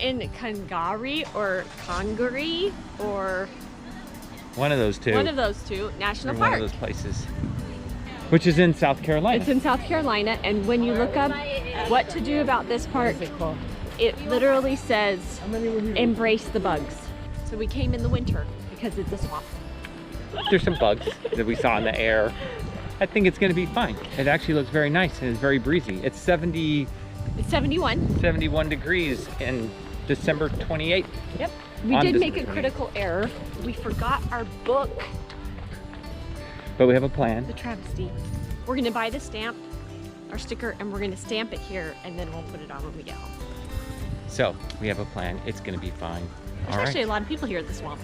in Congaree or Congaree or one of those two. One of those two national park. One of those places. Which is in South Carolina. It's in South Carolina, and when you look up what to do about this park, it literally says embrace the bugs. So we came in the winter because it's a swamp. There's some bugs that we saw in the air. I think it's going to be fine. It actually looks very nice and it's very breezy. It's 71 degrees in December 28th. Yep. We did make a critical error. We forgot our book. But we have a plan. The travesty. We're going to buy the stamp, our sticker, and we're going to stamp it here, and then we'll put it on when we get home. So we have a plan. It's going to be fine. There's actually a lot of people here at the swamp.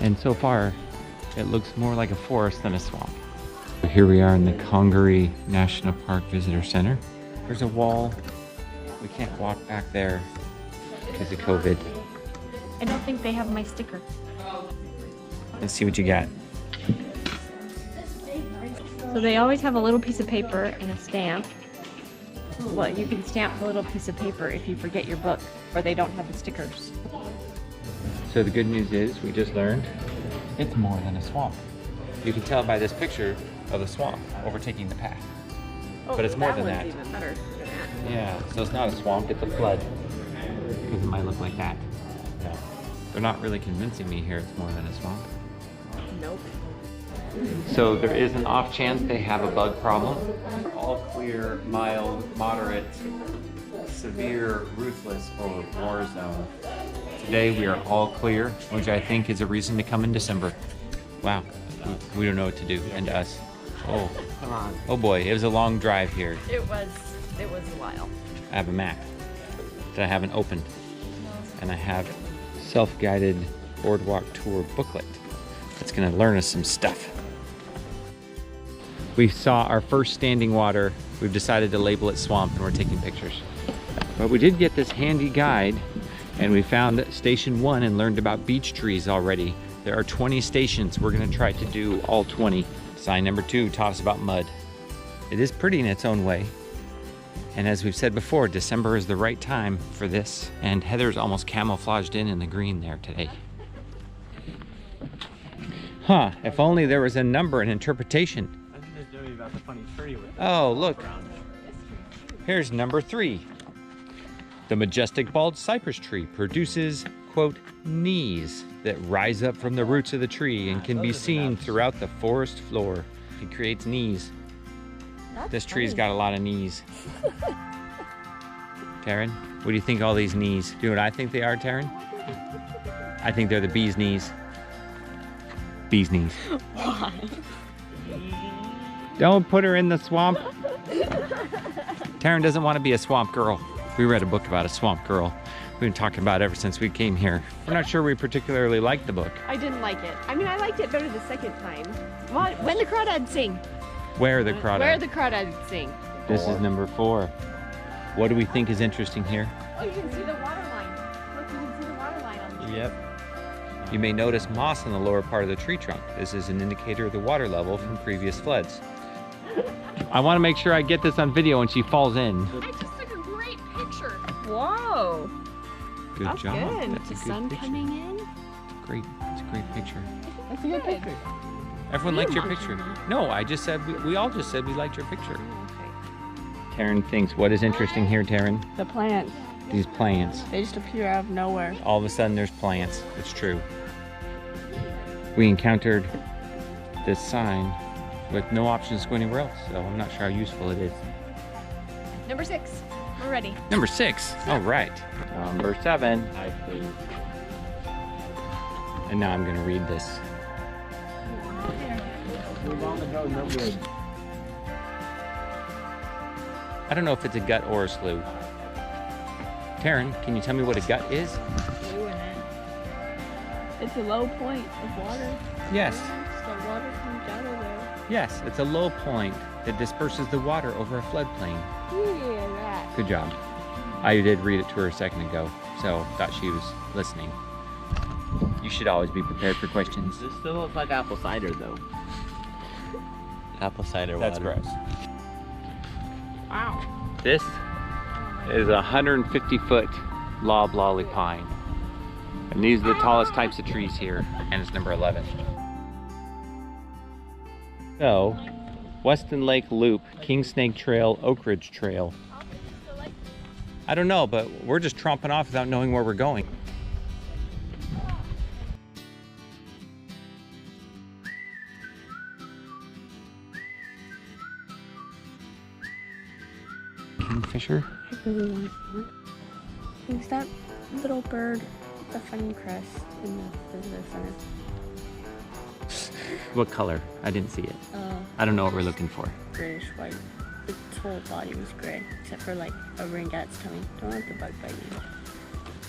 And so far, it looks more like a forest than a swamp. Here we are in the Congaree National Park Visitor Center. There's a wall. We can't walk back there because of COVID. I don't think they have my sticker. Let's see what you got. So they always have a little piece of paper and a stamp. Well, you can stamp the little piece of paper if you forget your book, or they don't have the stickers. So the good news is, we just learned, it's more than a swamp. You can tell by this picture of the swamp overtaking the path. Oh, but it's more than that. Even better than that. Yeah, so it's not a swamp, it's a flood. Because it might look like that. No. They're not really convincing me here it's more than a swamp. Nope. So there is an off chance they have a bug problem. All clear, mild, moderate, severe, ruthless, or war zone. Today we are all clear, which I think is a reason to come in December. Wow, we don't know what to do, and us. Oh, come on. Oh boy, it was a long drive here. It was a while. I have a map that I haven't opened, and I have self-guided boardwalk tour booklet that's going to learn us some stuff. We saw our first standing water. We've decided to label it swamp, and we're taking pictures. But we did get this handy guide, and we found station 1 and learned about beech trees already. There are 20 stations. We're going to try to do all 20. Sign number 2 taught us about mud. It is pretty in its own way. And as we've said before, December is the right time for this. And Heather's almost camouflaged in the green there today. Huh, if only there was a number and interpretation. I think there's doing about the funny tree with Oh, look. Here's number 3. The majestic bald cypress tree produces, quote, knees that rise up from the roots of the tree and can be seen throughout the forest floor. It creates knees. This tree's got a lot of knees. Taryn, what do you think all these knees? Do you know what I think they are, Taryn? I think they're the bee's knees. Bee's knees. Why? Don't put her in the swamp. Taryn doesn't want to be a swamp girl. We read a book about a swamp girl. We've been talking about it ever since we came here. We're not sure we particularly liked the book. I didn't like it. I mean, I liked it better the second time. When the crawdads sing. Where the crawdads? Where the crawdads sing. This is number 4. What do we think is interesting here? Oh, you can see the water line. Look, you can see the water line on the tree. Yep. You may notice moss in the lower part of the tree trunk. This is an indicator of the water level from previous floods. I want to make sure I get this on video when she falls in. I just took a great picture. Whoa. Good That's job. good. That's a The good sun picture. coming in. Great. It's a great picture. That's a good picture. Everyone liked your want picture. to. No, I just said, we all just said we liked your picture. Okay. Taryn thinks, what is interesting here, Taryn? The plants. These plants. They just appear out of nowhere. All of a sudden there's plants. It's true. We encountered this sign with no options to go anywhere else, so I'm not sure how useful it is. Number 6. We're ready. Number 6. All right. Number 7. And now I'm going to read this. I don't know if it's a gut or a slough. Taryn, can you tell me what a gut is? It's a low point of water. Yes. The water comes out of there. Yes, it's a low point that disperses the water over a floodplain. Yeah, that. Good job. I did read it to her a second ago, so thought she was listening. You should always be prepared for questions. This still looks like apple cider though. Apple cider water. That's gross. Wow. This is a 150-foot loblolly pine. And these are the tallest types of trees here, and it's number 11. So, Weston Lake Loop, King Snake Trail, Oak Ridge Trail. I don't know, but we're just tromping off without knowing where we're going. Kingfisher? I really want one. Who's that little bird with the funny crest in the visitor center? What color? I didn't see it. I don't know what we're looking for. Grayish white. Its whole body was gray, except for like a ring that's coming. Don't let the bug bite you.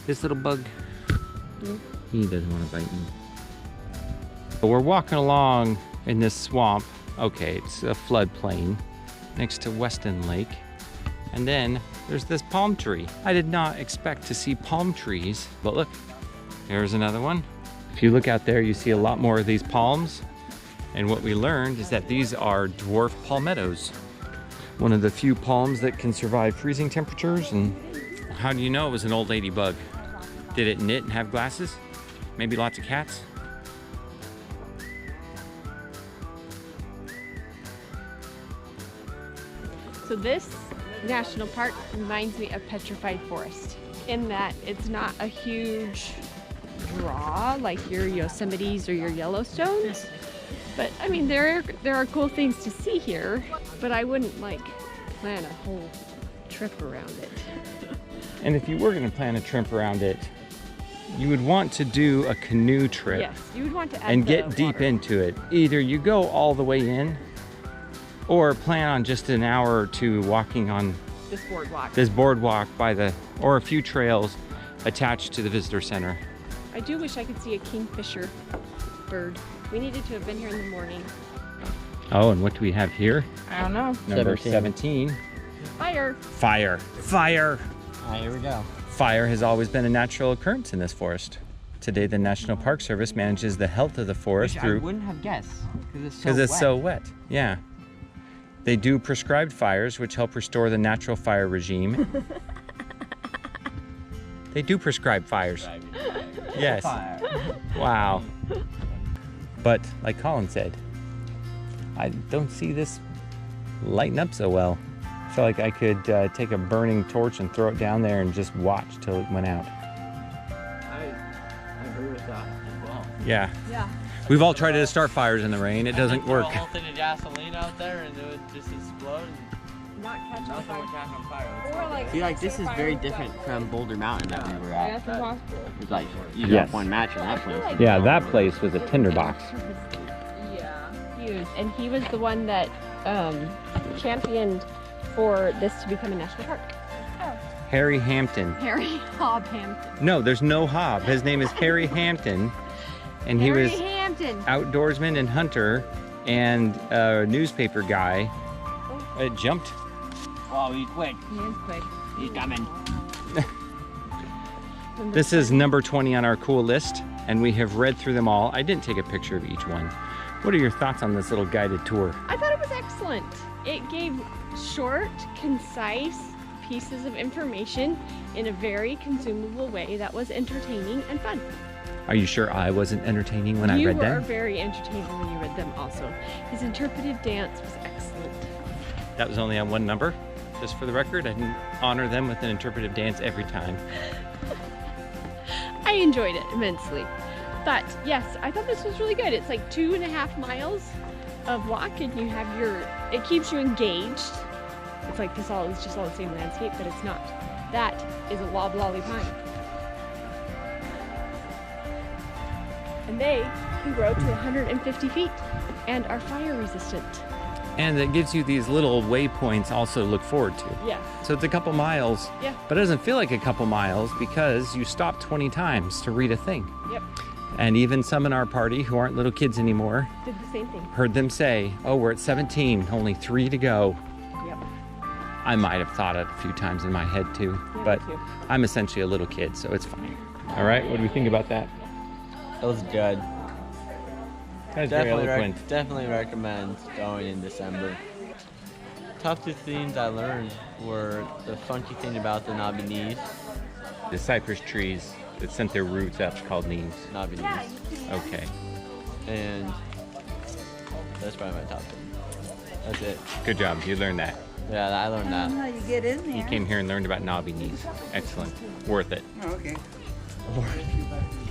This little bug, Mm. he doesn't want to bite me. But we're walking along in this swamp. Okay, it's a floodplain next to Weston Lake. And then there's this palm tree. I did not expect to see palm trees, but look, there's another one. If you look out there, you see a lot more of these palms. And what we learned is that these are dwarf palmettos. One of the few palms that can survive freezing temperatures. And how do you know it was an old ladybug? Did it knit and have glasses? Maybe lots of cats? So this national park reminds me of Petrified Forest in that it's not a huge draw like your Yosemites or your Yellowstones. But I mean, there are cool things to see here, but I wouldn't like plan a whole trip around it. And if you were gonna plan a trip around it, you would want to do a canoe trip. Yes, you would want to add and the get deep water. into it. Either you go all the way in, or plan on just an hour or two walking on This boardwalk. this boardwalk or a few trails attached to the visitor center. I do wish I could see a kingfisher bird. We needed to have been here in the morning. Oh, and what do we have here? I don't know. Number 17. Fire. Fire. Fire. All right, here we go. Fire has always been a natural occurrence in this forest. Today, the National Park Service manages the health of the forest Which through... I wouldn't have guessed because Because it's so wet, yeah. They do prescribed fires, which help restore the natural fire regime. They do prescribe fires. Yes. Fire. Wow. But like Colin said, I don't see this lighting up so well. I feel like I could take a burning torch and throw it down there and just watch till it went out. I agree with that as well. Yeah. Yeah. We've all tried to start fires in the rain. It doesn't Throw work. a whole thing of gasoline out there and it would just explode. Not catch on Nothing would fire. catch on fire. Or like See, like this is very different from Boulder Mountain that we were at. that's impossible. It's like you Yes. got one match in that place. Yeah, that place was a tinderbox. Yeah. Huge. And he was the one that championed for this to become a national park. Harry Hampton. Harry Hobb Hampton. No, there's no Hobb. His name is Harry Hampton. And he Harry was Hampton. outdoorsman and hunter and a newspaper guy. It jumped. Oh, he's quick. He is quick. He's coming. This is number 20 on our cool list, and we have read through them all. I didn't take a picture of each one. What are your thoughts on this little guided tour? I thought it was excellent. It gave short, concise pieces of information in a very consumable way that was entertaining and fun. Are you sure I wasn't entertaining when I You read were them? very entertaining when you read them also. His interpretive dance was excellent. That was only on one number. Just for the record, I didn't honor them with an interpretive dance every time. I enjoyed it immensely. But yes, I thought this was really good. It's like 2.5 miles of walk and you have it keeps you engaged. It's like it's just all the same landscape, but it's not. That is a loblolly pine. And they can grow to 150 feet and are fire resistant. And it gives you these little waypoints also to look forward to. Yeah. So it's a couple miles, Yeah. but it doesn't feel like a couple miles because you stop 20 times to read a thing. Yep. And even some in our party who aren't little kids anymore Did the same thing. heard them say, oh, we're at 17, only 3 to go. Yep. I might have thought it a few times in my head too, Yeah, but me too. I'm essentially a little kid, so it's fine. All right, what do we think about that? It was good. That was very eloquent. Definitely recommend going in December. toughest things I learned were the funky thing about the knobby knees. The cypress trees that sent their roots up called knees. Knobby knees. Okay. And that's probably my top thing. That's it. Good job. You learned that. Yeah, I learned that. How you get in there? You came here and learned about knobby knees. Excellent. Worth it. Oh, okay.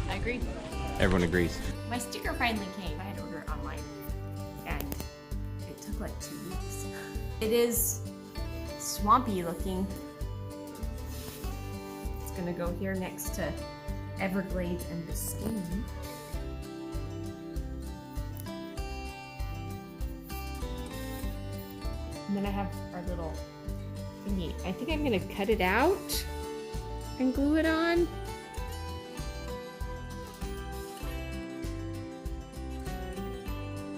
I agree. Everyone agrees. My sticker finally came. I had to order it online, and it took like 2 weeks. It is swampy looking. It's gonna go here next to Everglades and Biscayne. And then I have our little thingy. I think I'm gonna cut it out and glue it on.